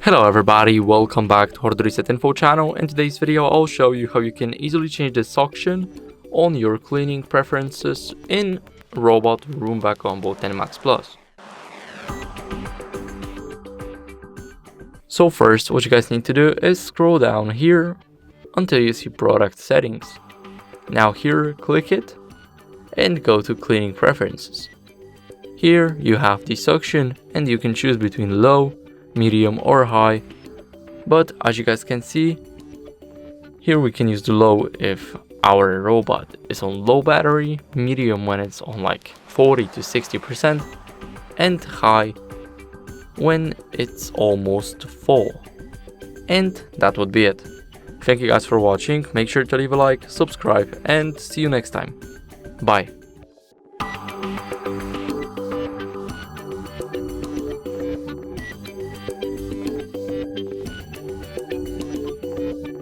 Hello everybody, welcome back to HardReset.Info channel. In today's video I'll show you how you can easily change the suction on your cleaning preferences in iRobot Roomba Combo 10 Max Plus. So first what you guys need to do is scroll down here until you see product settings. Now here click it and go to cleaning preferences. Here you have the suction and you can choose between low, medium or high, but as you guys can see here we can use the low if our robot is on low battery, medium when it's on like 40 to 60%, and high when it's almost full. And that would be it. Thank you guys for watching, make sure to leave a like, subscribe, and see you next time. Bye.